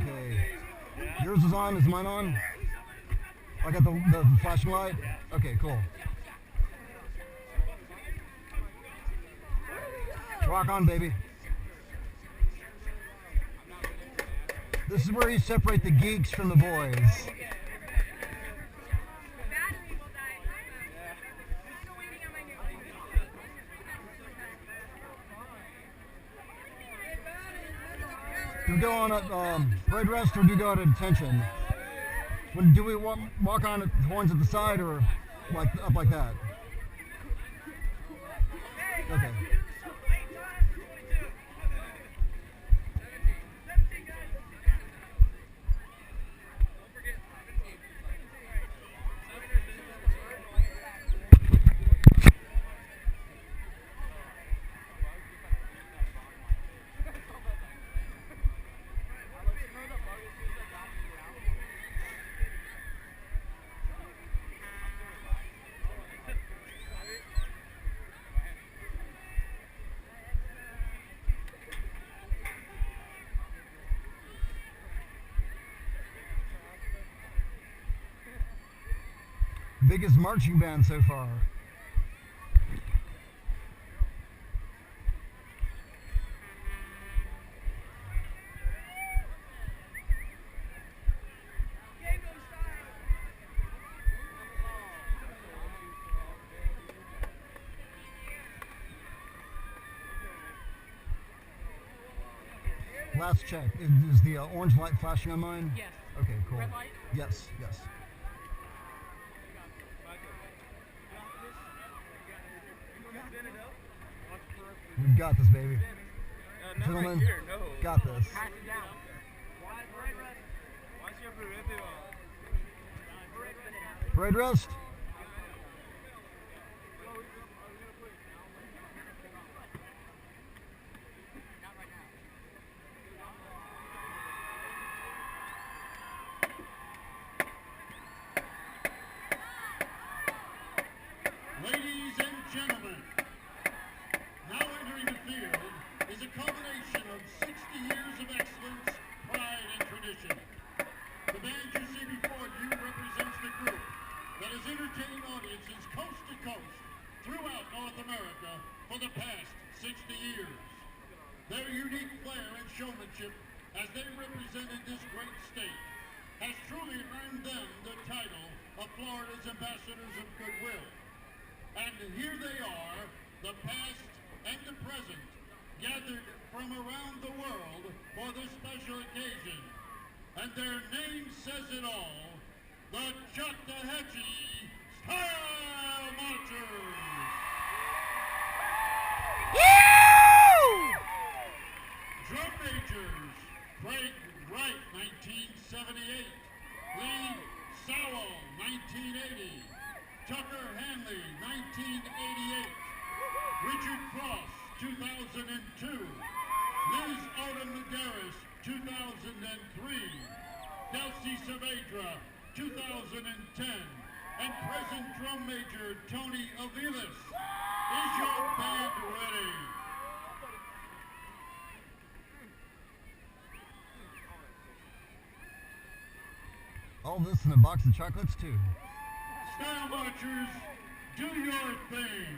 Okay. Yours is on, is mine on? I got the flashing light? Okay, cool. Rock on, baby. This is where you separate the geeks from the boys. Do we go on a parade rest or do we go at attention? Do we walk on horns at the side or like up like that? Okay. Biggest marching band so far. Last check. Is the orange light flashing on mine? Yes. Okay, cool. Red light? Yes, yes. We got this, baby. Gentlemen, got this. Parade rest? Ladies and gentlemen, now entering the field is a combination of 60 years of excellence, pride, and tradition. The band you see before you represents the group that has entertained audiences coast to coast throughout North America for the past 60 years. Their unique flair and showmanship as they represented this great state has truly earned them the title of Florida's Ambassadors of Goodwill. And here they are, the past and the present, gathered from around the world for this special occasion. And their name says it all, the Choctawhatchee Style Marchers! Drum majors, Craig Wright, 1978, Lee Sowell, 1980, Tucker Hanley, 1988, Richard Cross, 2002, Liz Odom Medeiros, 2003, Delcy Saavedra, 2010, and present drum major Tony Aviles. Is your band ready? All this in a box of chocolates too. Style Marchers, do your thing.